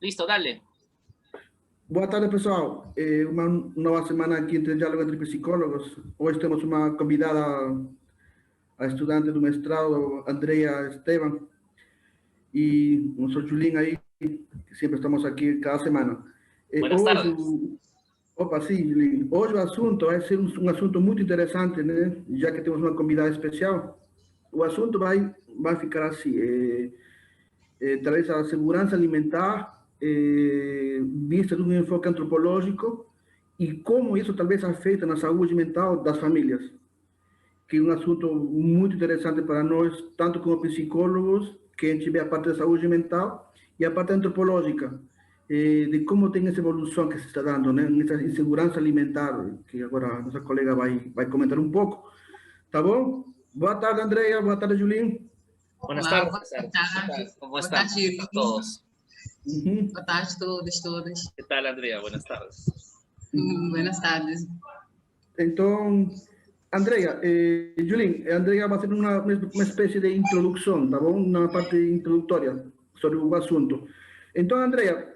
Listo, dale. Boa tarde, pessoal. É uma nova semana aqui entre Diálogo entre Psicólogos. Hoje temos uma convidada, a estudante do mestrado, Andrea Esteban, e o nosso Julien aí, que sempre estamos aqui cada semana. Buenas Hoje, tardes. opa, sim, Julien. Hoje o assunto vai ser um assunto muito interessante, né? Já que temos uma convidada especial. O assunto vai ficar assim, talvez a segurança alimentar vista de um enfoque antropológico e como isso talvez afeta na saúde mental das famílias, que é um assunto muito interessante para nós, tanto como psicólogos, que a gente vê a parte da saúde mental e a parte antropológica, de como tem essa evolução que se está dando, né, nessa insegurança alimentar, que agora a nossa colega vai comentar um pouco. Tá bom? Boa tarde, Andrea. Boa tarde, Julinho. Buenas Olá, tardes, boa César. tarde. ¿Cómo Boa están? tarde, A todos. Boa tarde a todos, todas. ¿Qué tal, Andrea? Buenas tardes. Buenas tardes. Então, Andrea, Julien, Andrea vai fazer uma espécie de introdução, tá bom? Uma parte introdutória sobre o assunto. Então, Andrea,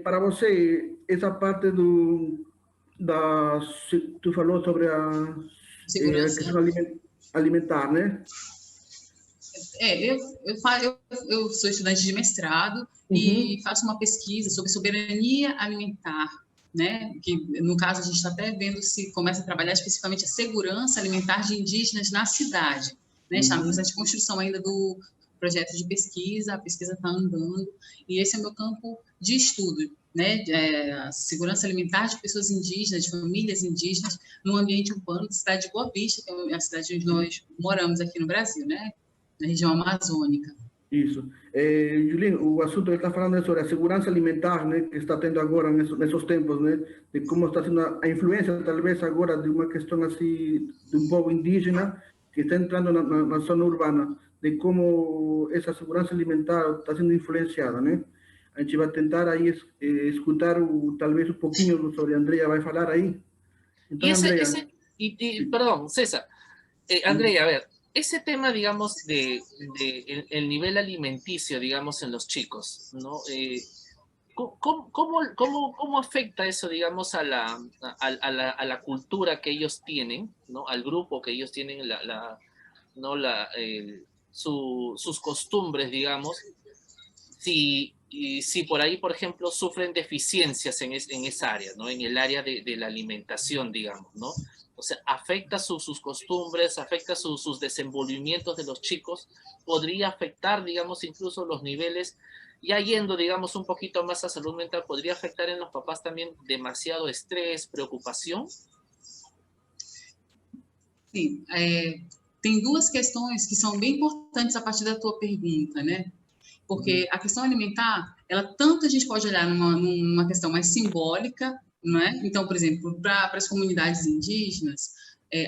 para você, essa parte tu falou sobre a Segurança. questão alimentar, né? Eu sou estudante de mestrado e faço uma pesquisa sobre soberania alimentar, né? Que, no caso, a gente está até vendo se começa a trabalhar especificamente a segurança alimentar de indígenas na cidade, né? Está no processo de construção ainda do projeto de pesquisa, a pesquisa está andando, e esse é o meu campo de estudo, né? A segurança alimentar de pessoas indígenas, de famílias indígenas, no ambiente urbano da cidade de Boa Vista, que é a cidade onde nós moramos aqui no Brasil, né? Na região amazônica. Isso. Julinho, o assunto que está falando é sobre a segurança alimentar, né, que está tendo agora nesses tempos, né, de como está sendo a influência, talvez agora, de uma questão assim, de um povo indígena que está entrando na zona urbana, de como essa segurança alimentar está sendo influenciada, né? A gente vai tentar aí escutar talvez um pouquinho sobre a Andrea vai falar aí. Então, Andrea. Perdón, César. Andrea, a ver, ese tema, digamos, de el nivel alimenticio, digamos, en los chicos, ¿no? ¿Cómo afecta eso, digamos, a la cultura que ellos tienen, ¿no? Al grupo que ellos tienen, ¿no? Sus costumbres, digamos, si por ahí, por ejemplo, sufren deficiencias en esa área, ¿no? En el área de la alimentación, digamos, ¿no? O sea, afecta sus costumbres, afecta sus desenvolvimientos de los chicos, podría afectar, digamos, incluso los niveles, ya yendo, digamos, un poquito más a salud mental, podría afectar en los papás también demasiado estrés, preocupação? Sim, tem duas questões que são bem importantes a partir da tua pergunta, né? Porque a questão alimentar, ela tanto a gente pode olhar numa questão mais simbólica, não é? Então, por exemplo, para as comunidades indígenas,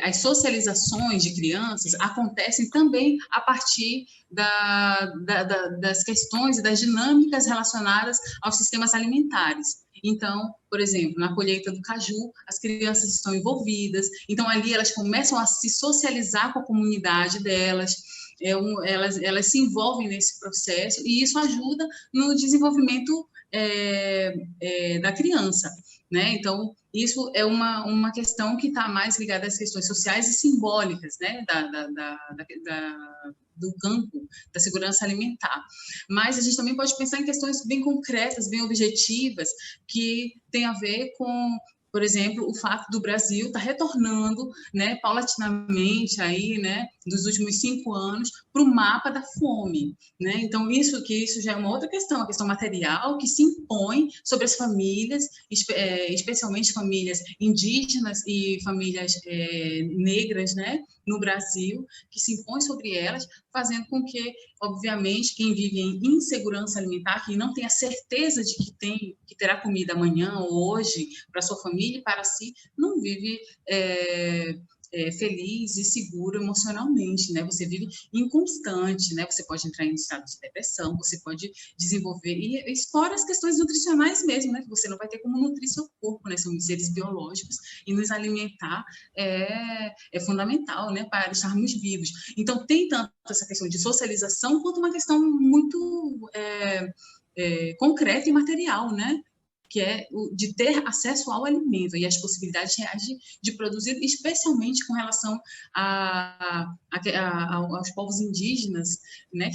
as socializações de crianças acontecem também a partir das questões e das dinâmicas relacionadas aos sistemas alimentares. Então, por exemplo, na colheita do caju, as crianças estão envolvidas, então ali elas começam a se socializar com a comunidade delas, elas se envolvem nesse processo e isso ajuda no desenvolvimento da criança, né? Então, isso é uma questão que está mais ligada às questões sociais e simbólicas, né? Do campo da segurança alimentar. Mas a gente também pode pensar em questões bem concretas, bem objetivas, que tem a ver com, por exemplo, o fato do Brasil estar retornando, né, paulatinamente aí, né, nos últimos 5 anos, para o mapa da fome, né? Então isso já é uma outra questão, a questão material que se impõe sobre as famílias, especialmente famílias indígenas e famílias negras, né, no Brasil, que se impõe sobre elas, fazendo com que, obviamente, quem vive em insegurança alimentar, que não tem a certeza de que terá comida amanhã ou hoje para sua família e para si, não vive feliz e seguro emocionalmente, né? Você vive inconstante, né? Você pode entrar em estado de depressão, você pode desenvolver, e explora as questões nutricionais mesmo, né? Você não vai ter como nutrir seu corpo, né? São seres biológicos, e nos alimentar é fundamental, né? Para estarmos vivos. Então, tem tanto essa questão de socialização, quanto uma questão muito concreta e material, né? Que é de ter acesso ao alimento e as possibilidades reais de produzir, especialmente com relação aos povos indígenas, né,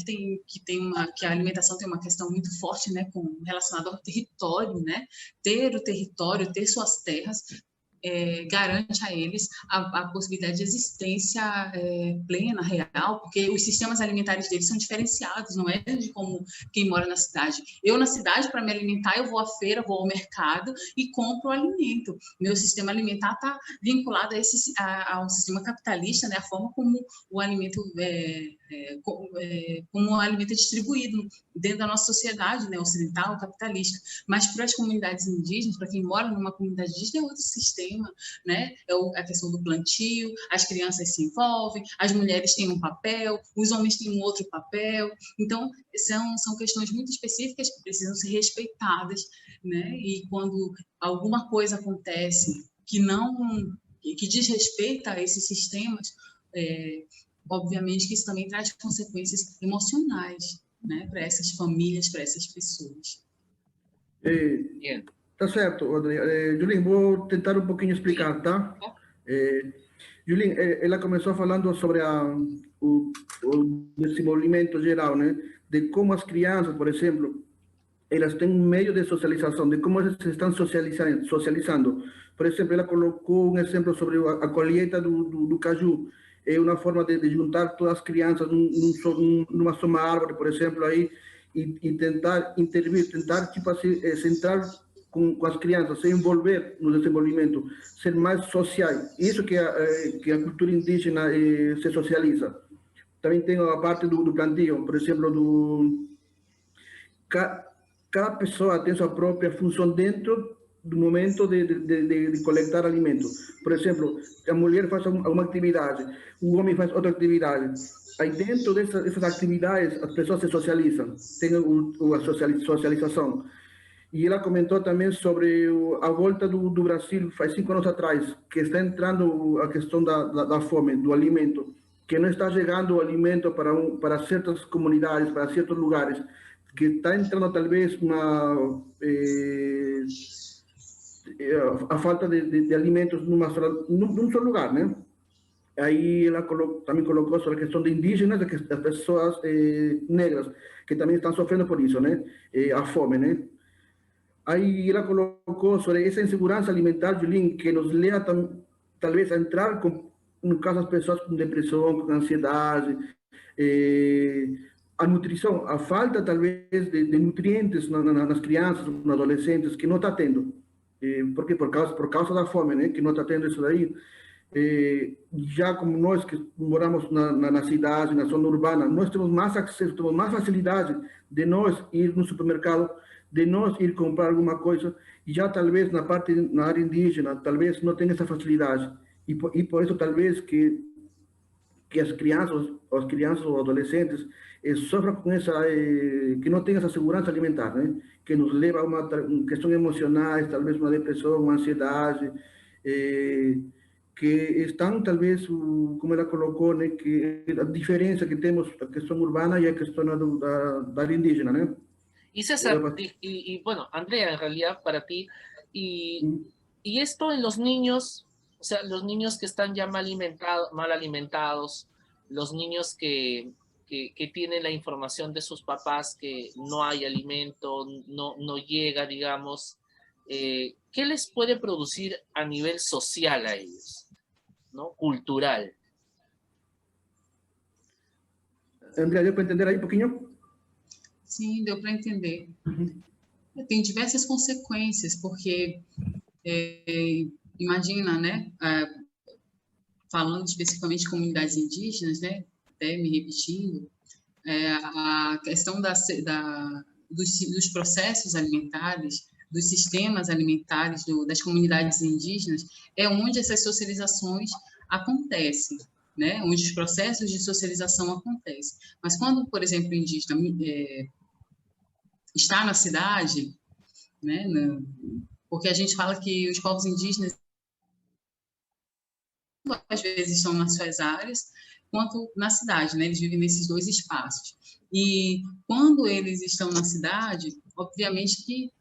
que a alimentação tem uma questão muito forte, né, relacionada ao território, né, ter o território, ter suas terras, garante a eles a possibilidade de existência plena, real, porque os sistemas alimentares deles são diferenciados, não é de como quem mora na cidade. Eu, na cidade, para me alimentar, eu vou à feira, vou ao mercado e compro o alimento. Meu sistema alimentar está vinculado ao sistema capitalista, né? A forma como o alimento como o alimento é distribuído dentro da nossa sociedade, né, ocidental, capitalista. Mas para as comunidades indígenas, para quem mora numa comunidade indígena, é outro sistema, né? A questão do plantio, as crianças se envolvem, as mulheres têm um papel, os homens têm um outro papel. Então, são questões muito específicas que precisam ser respeitadas, né? E quando alguma coisa acontece que desrespeita a esses sistemas, obviamente que isso também traz consequências emocionais, né, para essas famílias, para essas pessoas. Tá certo, Julien, vou tentar um pouquinho explicar, tá? Julien, ela começou falando sobre o desenvolvimento geral, né? De como as crianças, por exemplo, elas têm um meio de socialização, de como elas se estão socializando. Por exemplo, ela colocou um exemplo sobre a colheita do caju. É uma forma de juntar todas as crianças numa só árvore, por exemplo, aí, e tentar intervir, tentar tipo assim, centrar com as crianças, se envolver no desenvolvimento, ser mais social. Isso que a cultura indígena se socializa. Também tem a parte do plantio, por exemplo, cada pessoa tem sua própria função dentro do momento de coletar alimento. Por exemplo, a mulher faz uma atividade, o homem faz outra atividade. Aí dentro dessas atividades, as pessoas se socializam, tem a socialização. E ela comentou também sobre a volta do Brasil, faz 5 anos atrás, que está entrando a questão da fome, do alimento, que não está chegando o alimento para certas comunidades, para certos lugares, que está entrando talvez a falta de alimentos num só lugar, né? Aí ela também colocou sobre a questão de indígenas, das pessoas negras, que também estão sofrendo por isso, né? A fome, né? Aí ela colocou sobre essa insegurança alimentar, Julien, que nos leva talvez a entrar, no caso, as pessoas com depressão, com ansiedade, a nutrição, a falta talvez de nutrientes nas crianças, nos adolescentes, que não está tendo. Porque por causa da fome, né, que não está tendo isso daí. Já como nós que moramos na cidade, na zona urbana, nós temos mais acesso, temos mais facilidade de nós ir no supermercado, de nós ir comprar alguma coisa, e já talvez na área indígena, talvez não tenha essa facilidade. E por isso talvez que as crianças ou adolescentes sofram com que não tem essa segurança alimentar, né? Que nos leva a uma questão emocionais, talvez uma depressão, uma ansiedade, que estão talvez, como ela colocou, né? Que a diferença que temos a questão urbana e a questão da área indígena, né? Y César, bueno, Andrea, en realidad para ti, y esto en los niños, o sea, los niños que están ya mal alimentados, los niños que tienen la información de sus papás que no hay alimento, no llega, digamos, ¿qué les puede producir a nivel social a ellos, ¿no? Cultural. Andrea, ¿deu para entender aí um pouquinho? Sim, deu para entender. Tem diversas consequências, porque imagina, né, falando especificamente de comunidades indígenas, né, até me repetindo, a questão dos processos alimentares, dos sistemas alimentares das comunidades indígenas, é onde essas socializações acontecem, né, onde os processos de socialização acontecem. Mas quando, por exemplo, o indígena está na cidade, né, porque a gente fala que os povos indígenas às vezes estão nas suas áreas, quanto na cidade, né? Eles vivem nesses dois espaços. E quando eles estão na cidade, obviamente que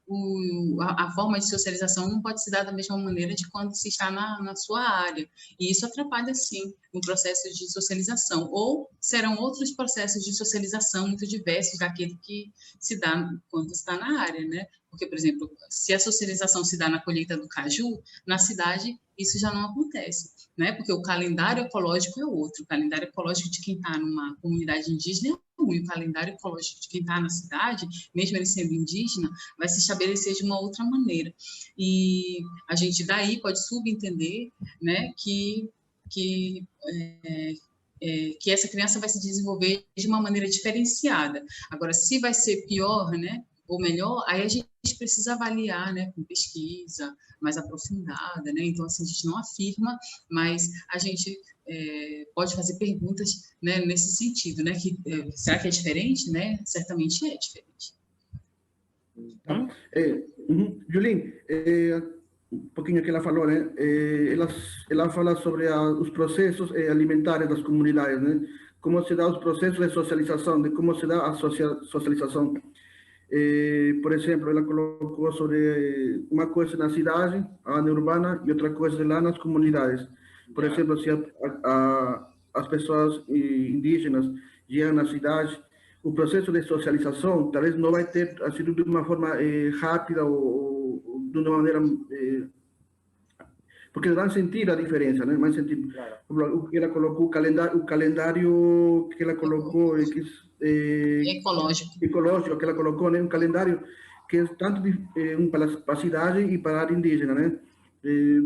a forma de socialização não pode se dar da mesma maneira de quando se está na sua área. E isso atrapalha, sim, o processo de socialização. Ou serão outros processos de socialização muito diversos daquele que se dá quando está na área, né? Porque, por exemplo, se a socialização se dá na colheita do caju, na cidade isso já não acontece, né? Porque o calendário ecológico é outro. O calendário ecológico de quem está numa comunidade indígena é um, e o calendário ecológico de quem está na cidade, mesmo ele sendo indígena, vai se estabelecer de uma outra maneira. E a gente daí pode subentender, né, que essa criança vai se desenvolver de uma maneira diferenciada. Agora, se vai ser pior, né, ou melhor, aí a gente precisa avaliar, né, com pesquisa mais aprofundada, né? Então, assim, a gente não afirma, mas a gente pode fazer perguntas, né, nesse sentido, né? Será que é diferente, né? Certamente é diferente. Julin, um pouquinho que ela falou, né? Ela fala sobre os processos alimentares das comunidades, né? Como se dá os processos de socialização, de como se dá a socialização. Por exemplo, ela colocou sobre uma coisa na cidade, a área urbana, e outra coisa lá nas comunidades. Por exemplo, se as pessoas indígenas chegam na cidade, o processo de socialização talvez não vai ter sido de uma forma rápida ou de uma maneira... porque vão sentir a diferença, né? Vão sentir... Claro. O que ela colocou, o calendário que ela colocou... ecológico que ela colocou, né? Um calendário que é tanto para a cidade e para a área indígena, né?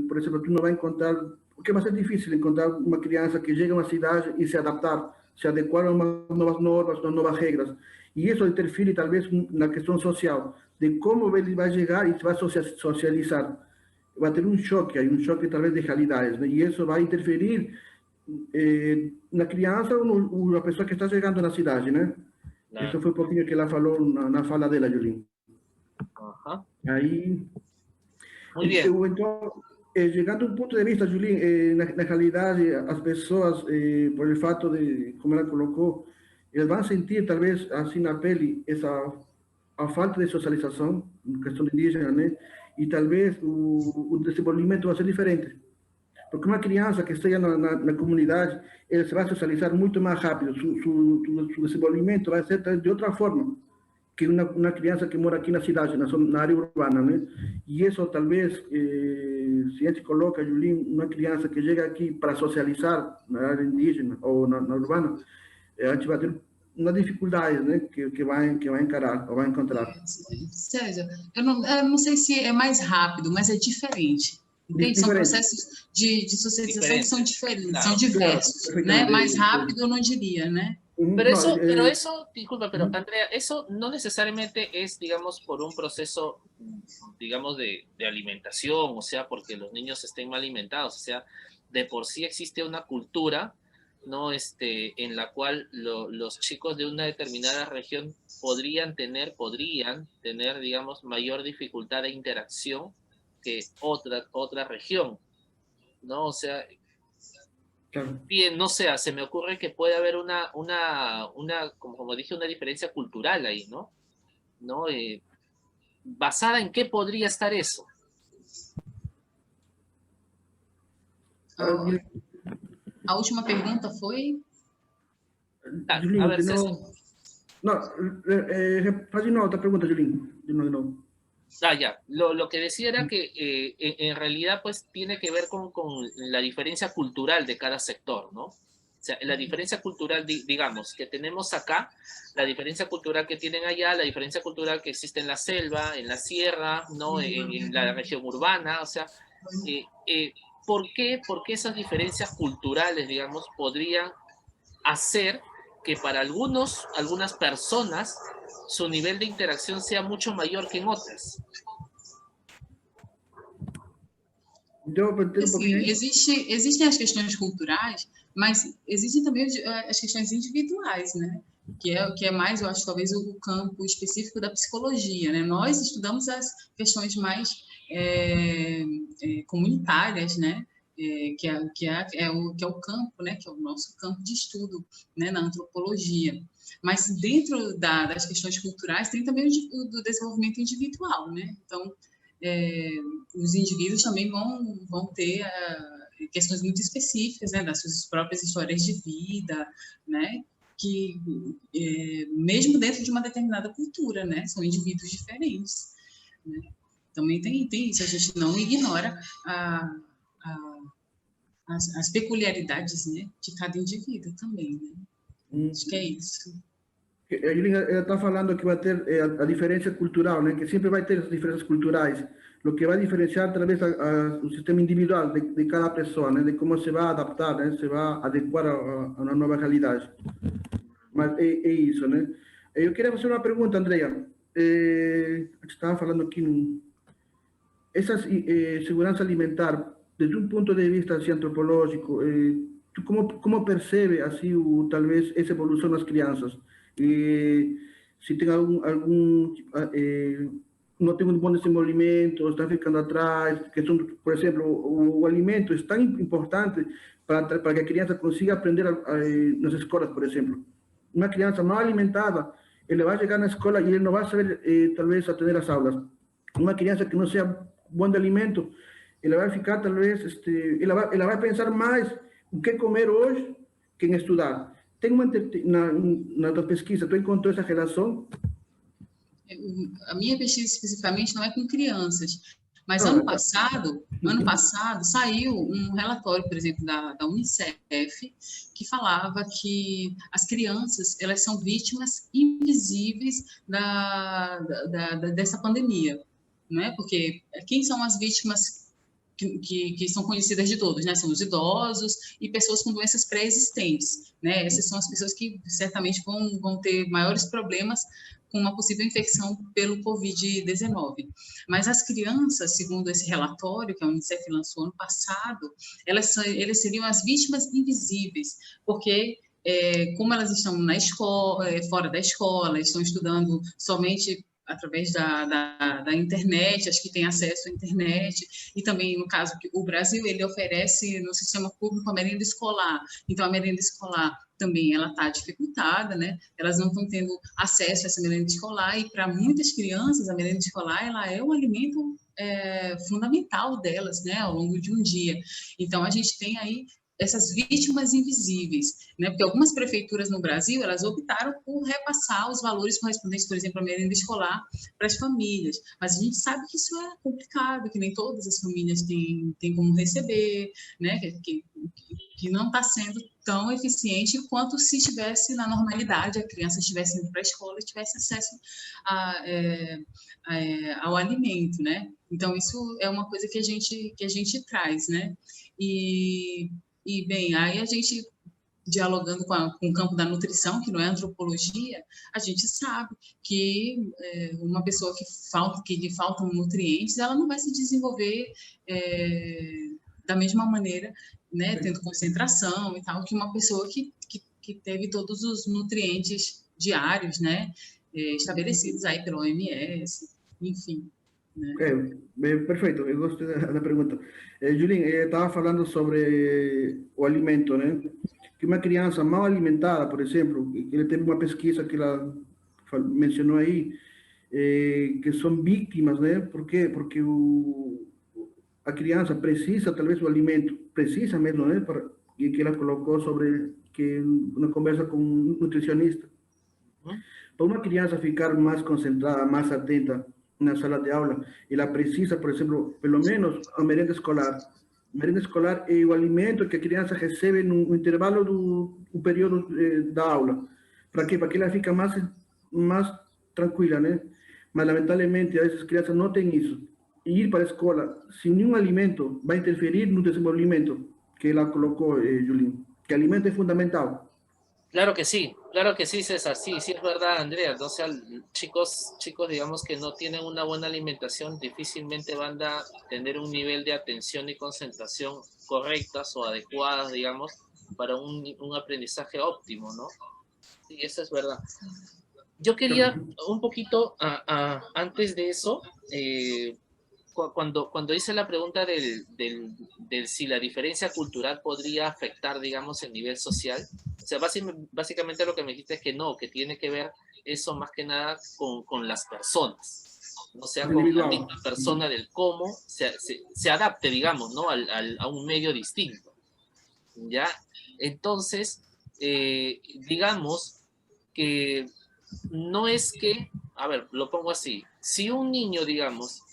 Por exemplo, tu não vai encontrar, porque vai ser difícil encontrar uma criança que chega a uma cidade e se adaptar, se adequar a umas novas normas, a novas regras. E isso interfere talvez na questão social, de como ele vai chegar e se vai socializar. Vai ter um choque talvez de realidades, né? E isso vai interferir na criança ou na pessoa que está chegando na cidade, né? Não. Isso foi um pouquinho que ela falou na fala dela, Julin. Aí, então, chegando a um ponto de vista, Julin, na realidade, as pessoas, por o fato de, como ela colocou, eles vão sentir, talvez, assim na pele, a falta de socialização, na questão indígena, né? E talvez o desenvolvimento vai ser diferente. Porque uma criança que esteja na comunidade, ele se vai socializar muito mais rápido, seu desenvolvimento vai ser de outra forma que uma criança que mora aqui na cidade, na área urbana, né? E isso talvez, se a gente coloca, Julin, uma criança que chega aqui para socializar na área indígena ou na urbana, a gente vai ter uma dificuldade, né? Que vai encarar, ou vai encontrar. Sérgio, eu não sei se é mais rápido, mas é diferente. Entende? São processos de socialização que são diferentes, claro, são diversos, claro, né? Mais rápido eu não diría, ¿no? Pero eso, disculpa, pero Andrea, eso no necesariamente es, digamos, por un proceso, digamos, de alimentación, o sea, porque los niños estén mal alimentados, o sea, de por sí existe una cultura, ¿no? En la cual los chicos de una determinada región podrían tener, digamos, mayor dificultad de interacción que otra región, ¿no? O sea, bien, no sé, se me ocurre que puede haber una como dije, una diferencia cultural ahí, ¿no? ¿Basada en qué podría estar eso? A última pergunta foi? Julinho, a ver, faz de novo outra pergunta, Julinho. De novo. Ya. Lo que decía era que en realidad pues tiene que ver con la diferencia cultural de cada sector, ¿no? O sea, la diferencia cultural, digamos, que tenemos acá, la diferencia cultural que tienen allá, la diferencia cultural que existe en la selva, en la sierra, ¿no? En la región urbana, o sea, ¿por qué esas diferencias culturales, digamos, podrían hacer que para algunas personas su nivel de interacción sea mucho mayor que en otras? Assim, existem as questões culturais, mas existem também as questões individuais, né? Que é mais, eu acho, talvez o campo específico da psicologia, né? Nós estudamos as questões mais comunitárias, né? Que é o campo, né? Que é o nosso campo de estudo, né? Na antropologia. Mas dentro das questões culturais tem também o desenvolvimento individual, né? Então, os indivíduos também vão ter questões muito específicas, né, das suas próprias histórias de vida, né, que mesmo dentro de uma determinada cultura, né, são indivíduos diferentes, né? Também tem isso, a gente não ignora as peculiaridades, né, de cada indivíduo também, né? Acho que é isso. Ela está falando que vai ter a diferença cultural, né? Que sempre vai ter as diferenças culturais. O que vai diferenciar, talvez, o sistema individual de cada pessoa, né? De como se vai adaptar, né? Se vai adequar a uma nova realidade. Mas é isso, né? Eu queria fazer uma pergunta, Andrea. Estava falando aqui, essa segurança alimentar, desde um ponto de vista assim, antropológico, tu como percebe assim, talvez essa evolução nas crianças? Se tem não tem um bom desenvolvimento, estão ficando atrás, por exemplo, o alimento é tão importante para que a criança consiga aprender nas escolas, por exemplo. Uma criança mal alimentada, ele vai chegar na escola e ele não vai saber, talvez, atender as aulas. Uma criança que não seja bom de alimento, ela vai ficar, talvez, ela vai pensar mais o que comer hoje que em estudar. Tem na tua pesquisa, tu encontrou essa relação? A minha pesquisa especificamente não é com crianças, mas ano passado saiu um relatório, por exemplo, da Unicef, que falava que as crianças, elas são vítimas invisíveis dessa pandemia, né? Porque quem são as vítimas que são conhecidas de todos, né? São os idosos e pessoas com doenças pré-existentes, né? Essas são as pessoas que certamente vão ter maiores problemas com uma possível infecção pelo Covid-19. Mas as crianças, segundo esse relatório que a Unicef lançou ano passado, elas seriam as vítimas invisíveis, porque como elas estão na escola, fora da escola, estão estudando somente através da internet, as que têm acesso à internet, e também, no caso, o Brasil, ele oferece no sistema público a merenda escolar, então a merenda escolar também ela está dificultada, né? Elas não estão tendo acesso a essa merenda escolar, e para muitas crianças a merenda escolar ela é um alimento fundamental delas, né? Ao longo de um dia. Então a gente tem aí essas vítimas invisíveis, né? Porque algumas prefeituras no Brasil, elas optaram por repassar os valores correspondentes, por exemplo, à merenda escolar para as famílias, mas a gente sabe que isso é complicado, que nem todas as famílias têm como receber, né? Que não está sendo tão eficiente quanto se estivesse na normalidade, a criança estivesse indo para a escola e tivesse acesso ao alimento, né? Então, isso é uma coisa que a gente traz, né? E, bem, aí a gente, dialogando com o campo da nutrição, que não é antropologia, a gente sabe que uma pessoa que lhe faltam nutrientes, ela não vai se desenvolver da mesma maneira, né, tendo concentração e tal, que uma pessoa que teve todos os nutrientes diários, né, estabelecidos aí pela OMS, enfim. Né? Perfeito, eu gostei da pergunta. Julinho, estava falando sobre o alimento, né? Que uma criança mal alimentada, por exemplo, ele teve uma pesquisa que ela mencionou aí, que são vítimas, né? Por quê? Porque a criança precisa, talvez, do alimento, precisa mesmo, né? Que ela colocou sobre que na conversa com um nutricionista. Para uma criança ficar mais concentrada, mais atenta na sala de aula, ela precisa, por exemplo, pelo menos a merenda escolar. A merenda escolar é o alimento que a criança recebe no intervalo do período da aula. Para quê? Para que ela fique mais tranquila, né? Mas, lamentavelmente, essas crianças não têm isso. E ir para a escola sem nenhum alimento vai interferir no desenvolvimento que ela colocou, Julinho. Que alimento é fundamental. Claro que sí, César, sí es verdad, Andrea. Entonces, chicos, digamos, que no tienen una buena alimentación, difícilmente van a tener un nivel de atención y concentración correctas o adecuadas, digamos, para un aprendizaje óptimo, ¿no? Sí, eso es verdad. Yo quería un poquito, antes de eso, cuando hice la pregunta del si la diferencia cultural podría afectar, digamos, el nivel social, sea, básicamente lo que me dijiste es que no, que tiene que ver eso más que nada con las personas, o sea, con la misma persona del cómo se adapte, digamos, ¿no? A un medio distinto, ¿ya? Entonces, digamos que no es que, a ver, lo pongo así, si un niño, digamos,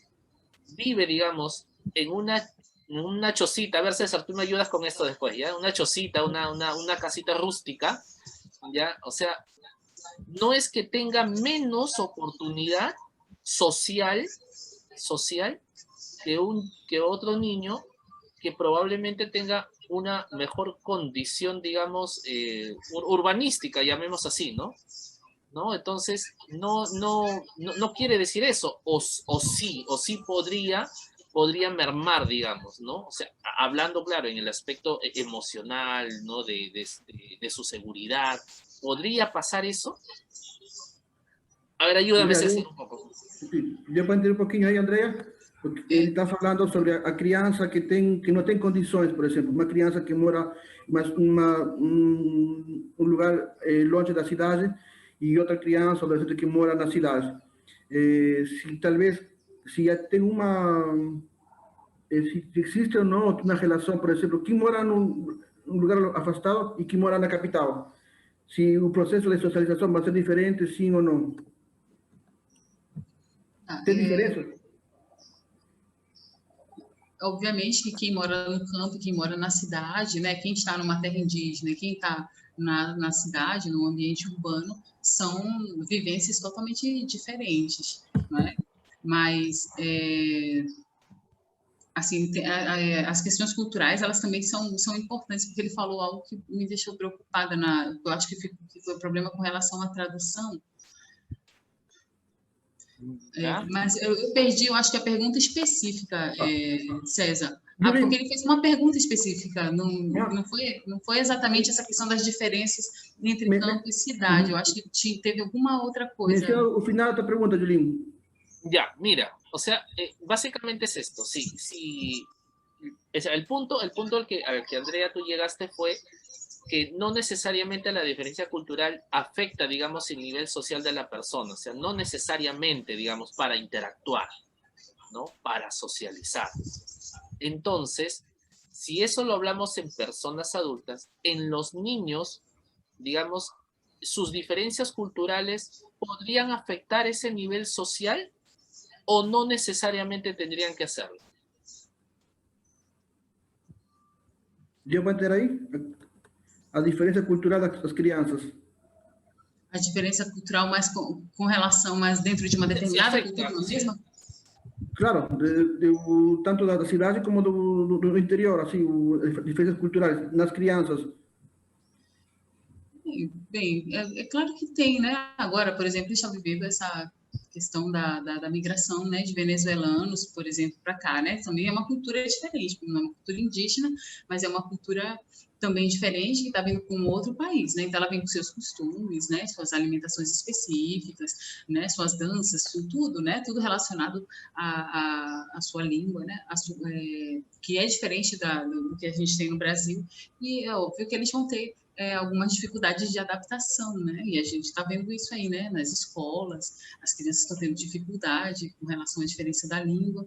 vive, digamos, en una chocita, a ver César, tú me ayudas con esto después, ¿ya? Una chocita, una casita rústica, ¿ya? O sea, no es que tenga menos oportunidad social que otro niño que probablemente tenga una mejor condición, digamos, urbanística, llamemos así, ¿no? ¿No? Entonces, no quiere decir eso, o sí podría mermar, digamos, ¿no? O sea, hablando, claro, en el aspecto emocional, ¿no? De su seguridad, ¿podría pasar eso? A ver, ayúdame, César, un poco. Eu para entender um pouquinho aí, Andrea, porque ele está falando sobre a criança que não tem condições, por exemplo, uma criança que mora um lugar longe da cidade e outra criança ou adolescente que mora na cidade. Se talvez, se já tem se existe ou não uma relação, por exemplo, quem mora num lugar afastado e quem mora na capital, se o processo de socialização vai ser diferente, sim ou não. Tem diferença? Obviamente que quem mora no campo, quem mora na cidade, né, quem está numa terra indígena, quem está na cidade, no ambiente urbano, são vivências totalmente diferentes, né? Mas, assim, as questões culturais, elas também são importantes, porque ele falou algo que me deixou preocupada, eu acho que foi um problema com relação à tradução. Mas eu perdi, eu acho que a pergunta específica, César. Porque ele fez uma pergunta específica, não foi exatamente essa questão das diferenças entre campo e cidade. Eu acho que teve alguma outra coisa. Menciona o final da pergunta, Julinho. Ya, mira, o sea, básicamente es esto, sí. El punto al que Andrea tú llegaste fue que no necesariamente la diferencia cultural afecta, digamos, el nivel social de la persona, o sea, no necesariamente, digamos, para interactuar, ¿no? Para socializar. Entonces, si eso lo hablamos en personas adultas, en los niños, digamos, sus diferencias culturales podrían afectar ese nivel social o no necesariamente tendrían que hacerlo. Deu para ter aí a diferença cultural das crianças? A diferença cultural mais com relação mais dentro de uma determinada cultura mesmo? Claro, tanto da cidade como do interior, assim, diferenças culturais nas crianças. Bem, é claro que tem, né? Agora, por exemplo, está vivendo essa questão da migração, né, de venezuelanos, por exemplo, para cá, né? Também é uma cultura diferente, não é uma cultura indígena, mas é uma cultura também diferente que está vindo com outro país, né? Então ela vem com seus costumes, né? Suas alimentações específicas, né? Suas danças, tudo, né? Tudo relacionado à sua língua, né? Que é diferente do que a gente tem no Brasil, e é óbvio que eles vão ter algumas dificuldades de adaptação, né? E a gente está vendo isso aí, né? Nas escolas, as crianças estão tendo dificuldade com relação à diferença da língua,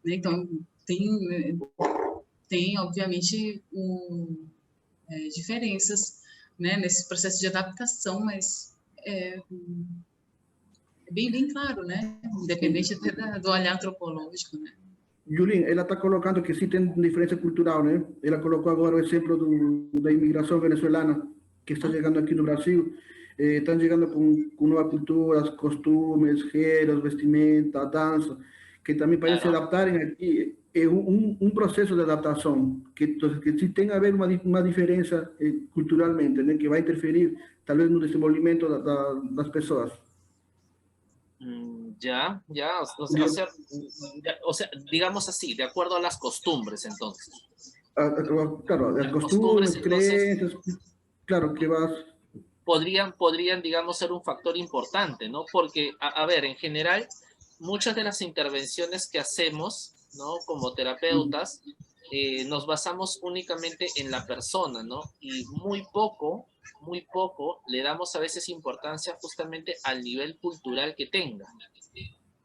né? Então tem obviamente diferenças, né? Nesse processo de adaptação, mas é bem claro, né? Independente até do olhar antropológico, né? Julien, ela está colocando que sim tem diferença cultural, né? Ela colocou agora o exemplo da imigração venezuelana que está chegando aqui no Brasil. Estão chegando com novas culturas, costumes, gêneros, vestimenta, dança, que também para se adaptarem aqui é um processo de adaptação que sim tem a ver uma diferença culturalmente, né? Que vai interferir talvez no desenvolvimento das pessoas. Ya, o sea, digamos así, de acuerdo a las costumbres, entonces. Claro, las costumbres, creencias, claro, que vas... Podrían, digamos, ser un factor importante, ¿no? Porque, a ver, en general, muchas de las intervenciones que hacemos, ¿no? Como terapeutas, nos basamos únicamente en la persona, ¿no? Y muy poco muy poco le damos a veces importancia justamente al nivel cultural que tenga,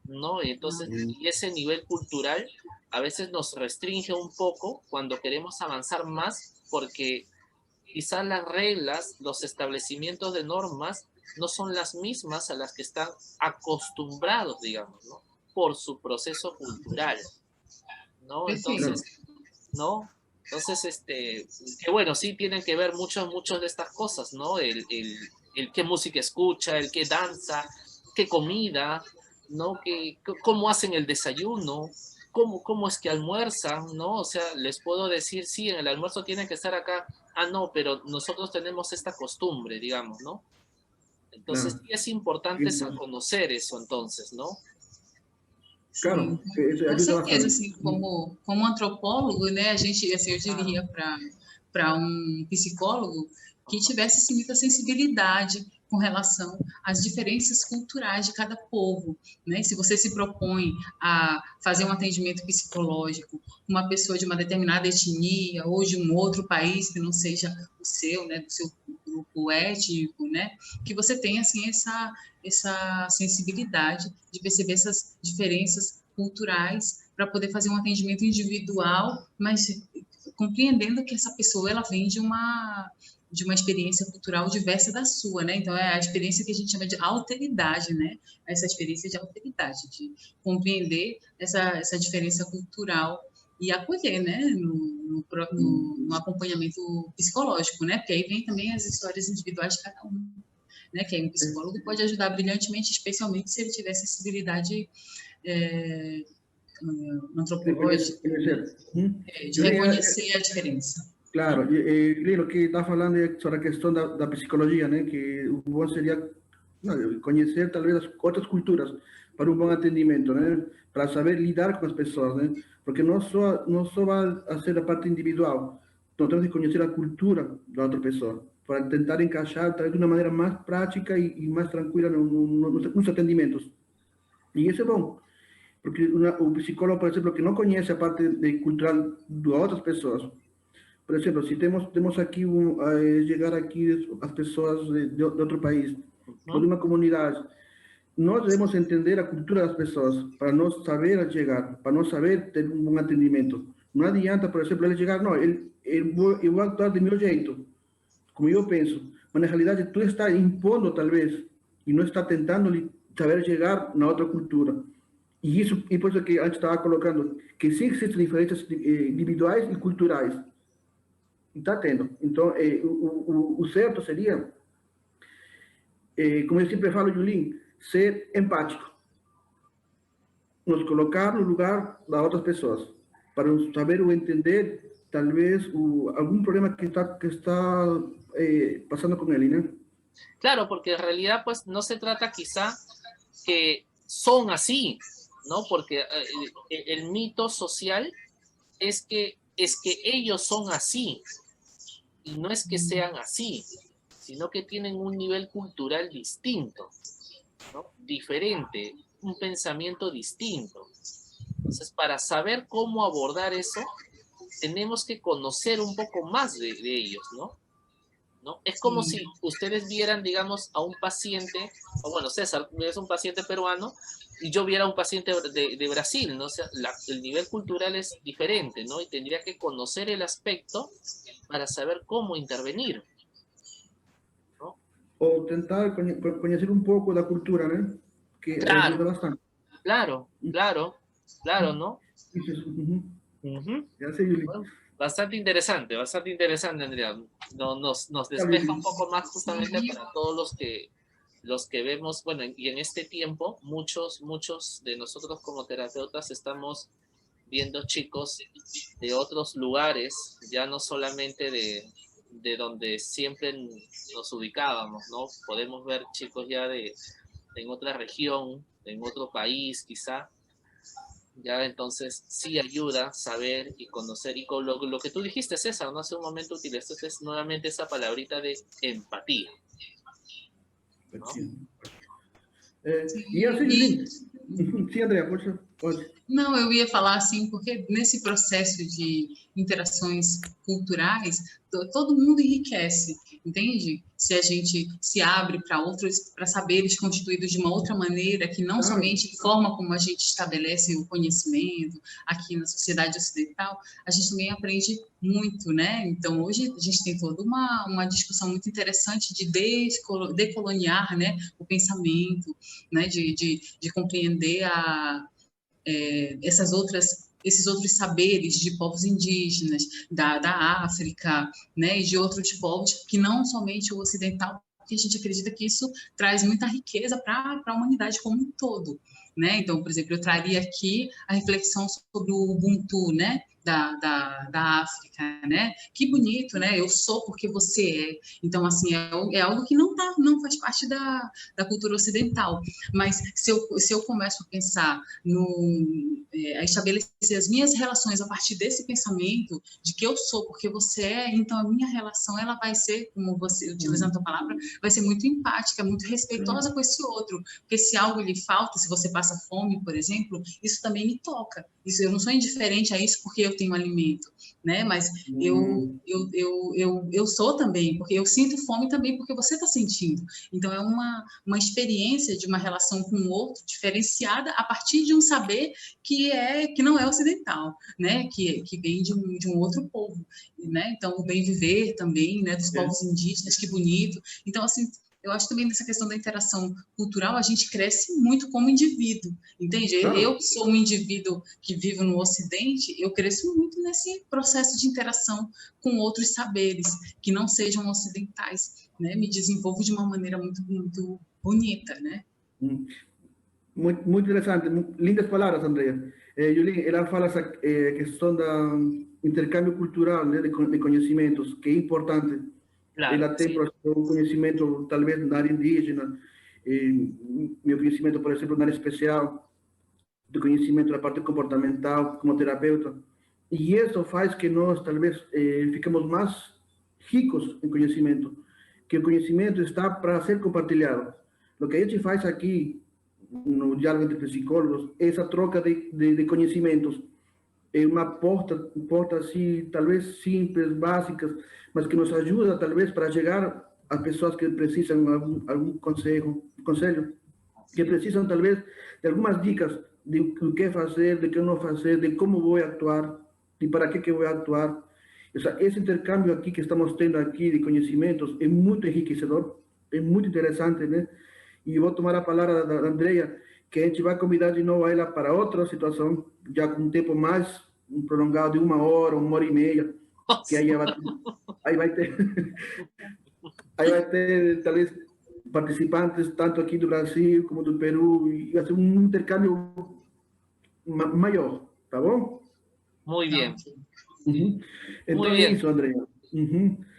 ¿no? Entonces, y ese nivel cultural a veces nos restringe un poco cuando queremos avanzar más, porque quizás las reglas, los establecimientos de normas no son las mismas a las que están acostumbrados, digamos, ¿no? Por su proceso cultural, ¿no? Entonces, ¿no? Entonces, que bueno, sí tienen que ver muchas de estas cosas, ¿no? El qué música escucha, el qué danza, qué comida, ¿no? Cómo hacen el desayuno, cómo es que almuerzan, ¿no? O sea, les puedo decir, sí, en el almuerzo tienen que estar acá, ah, no, pero nosotros tenemos esta costumbre, digamos, ¿no? Entonces, Claro. sí es importante conocer eso, entonces, ¿no? Claro, Sim, isso com ajuda certeza, bastante. assim, como antropólogo, né, a gente, assim, eu diria para um psicólogo que tivesse, assim, muita sensibilidade com relação às diferenças culturais de cada povo, né? Se você se propõe a fazer um atendimento psicológico com uma pessoa de uma determinada etnia ou de um outro país que não seja o seu, né, do seu grupo étnico, né, que você tenha, assim, essa sensibilidade de perceber essas diferenças culturais para poder fazer um atendimento individual, mas compreendendo que essa pessoa ela vem de uma experiência cultural diversa da sua, né? Então é a experiência que a gente chama de alteridade, né? Essa experiência de alteridade, de compreender essa diferença cultural e acolher, né? No acompanhamento psicológico, né? Porque aí vem também as histórias individuais de cada um. Né, que aí um psicólogo pode ajudar brilhantemente, especialmente se ele tiver sensibilidade antropológica, de reconhecer a diferença. Claro, lo que está falando é sobre a questão da psicologia, né? Que o bom seria conhecer talvez as outras culturas para um bom atendimento, né? Para saber lidar com as pessoas, né? Porque não só vai ser a parte individual, então temos que conhecer a cultura da outra pessoa para tentar encaixar talvez de uma maneira mais prática e mais tranquila nos atendimentos. E isso é bom, porque o psicólogo, por exemplo, que não conhece a parte cultural de outras pessoas. Por exemplo, se temos aqui chegar aqui as pessoas de outro país, ou de uma comunidade, nós devemos entender a cultura das pessoas para nós saber chegar, para nós saber ter um bom atendimento. Não adianta, por exemplo, ele chegar, não, eu vou actuar do meu jeito, como eu penso, mas na realidade tu está impondo talvez e não está tentando saber chegar na outra cultura. E por isso que a gente estava colocando que sim existem diferenças individuais e culturais. Está tendo. Então, o certo seria, como eu sempre falo, Julin, ser empático. Nos colocar no lugar das outras pessoas, para saber ou entender, talvez, algum problema que está pasando con él, ¿no? Claro, porque en realidad pues no se trata quizá que son así, ¿no? Porque el mito social es que ellos son así, y no es que sean así, sino que tienen un nivel cultural distinto, ¿no? Diferente, un pensamiento distinto. Entonces, para saber cómo abordar eso, tenemos que conocer un poco más de ellos, ¿no? ¿No? Es como si ustedes vieran, digamos, a un paciente, o bueno, César es un paciente peruano, y yo viera a un paciente de Brasil, ¿no? O sea, el nivel cultural es diferente, ¿no? Y tendría que conocer el aspecto para saber cómo intervenir, ¿no? O tentar conocer un poco la cultura, ¿no? Que claro, ayuda bastante. Claro, ¿no? Ya sé, Yuli. Bueno, bastante interesante, Andrea. Nos despeja un poco más justamente para todos los que vemos, bueno, y en este tiempo muchos de nosotros como terapeutas estamos viendo chicos de otros lugares, ya no solamente de donde siempre nos ubicábamos, ¿no? Podemos ver chicos ya en otra región, en otro país quizá. Ya entonces sí ayuda saber y conocer, y con lo que tú dijiste, César, no hace un momento utilizaste nuevamente esa palabrita de empatía, ¿no? Y así, sí, Andrea, por favor. Pode. Não, eu ia falar assim, porque nesse processo de interações culturais, todo mundo enriquece, entende? Se a gente se abre para outros, para saberes constituídos de uma outra maneira, que não somente a forma como a gente estabelece o conhecimento aqui na sociedade ocidental, a gente também aprende muito, né? Então, hoje a gente tem toda uma discussão muito interessante de decoloniar, né, o pensamento, né, de compreender esses outros saberes de povos indígenas, da África, né, e de outros povos que não somente o ocidental, porque a gente acredita que isso traz muita riqueza para a humanidade como um todo, né? Então, por exemplo, eu traria aqui a reflexão sobre o Ubuntu, né, da África, né? Que bonito, né? Eu sou porque você é. Então, assim, é algo que não faz parte da cultura ocidental. Mas se eu começo a pensar a estabelecer as minhas relações a partir desse pensamento de que eu sou porque você é, então a minha relação ela vai ser, como você, utilizando a palavra, vai ser muito empática, muito respeitosa com esse outro. Porque se algo lhe falta, se você passa fome, por exemplo, isso também me toca. Isso, eu não sou indiferente a isso porque eu tenho alimento, né? Mas eu sou também, porque eu sinto fome também porque você está sentindo. Então, é uma experiência de uma relação com o outro diferenciada a partir de um saber que não é ocidental, né? Que vem de um outro povo, né? Então, o bem viver também, né? Dos povos indígenas, que bonito. Então, assim, eu acho também nessa questão da interação cultural, a gente cresce muito como indivíduo, entende? Eu que sou um indivíduo que vivo no Ocidente, eu cresço muito nesse processo de interação com outros saberes que não sejam ocidentais, né? Me desenvolvo de uma maneira muito, muito bonita, né? Muito interessante, lindas palavras, Andrea. Yulin, ela fala essa questão do intercâmbio cultural, né, de conhecimentos, que é importante. Claro, ela tem um conhecimento, talvez, na área indígena, meu conhecimento, por exemplo, na área especial, do conhecimento da parte comportamental, como terapeuta. E isso faz que nós, talvez, fiquemos mais ricos em conhecimento, que o conhecimento está para ser compartilhado. O que a gente faz aqui, no diálogo entre psicólogos, essa troca de conhecimentos, é uma porta assim, talvez simples, básicas, mas que nos ajuda, talvez, para chegar às pessoas que precisam de algum conselho, que precisam, talvez, de algumas dicas de o que fazer, de o que não fazer, de como vou atuar, e para que vou atuar. Esse intercâmbio aqui que estamos tendo aqui de conhecimentos é muito enriquecedor, é muito interessante, né? E vou tomar a palavra da Andrea, que a gente vai convidar de novo ela para outra situação, já com um tempo mais prolongado de 1 hora e meia, que aí vai ter talvez participantes tanto aqui do Brasil como do Peru, e vai ser um intercâmbio maior, tá bom? Muy bien. Então é isso, Andrea.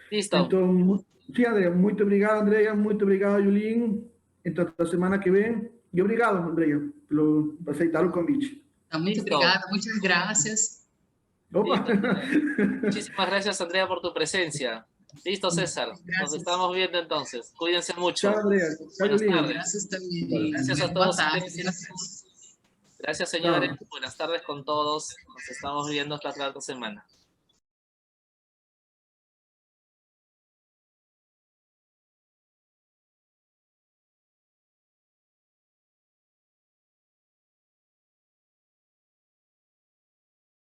Listo. Então, sim, Andrea, muito obrigado, Andrea, muito obrigado, Yulin. Então, a semana que vem, e obrigado, Andrea, por aceitar o convite. Muito obrigada, muchas gracias. Muchísimas gracias, Andrea, por tu presencia. Listo, César. Gracias. Nos estamos viendo entonces. Cuídense mucho. Chao, Andrea. Buenas tardes. Gracias también. Gracias a todos. Gracias, señores. Buenas tardes con todos. Nos estamos viendo hasta la otra semana.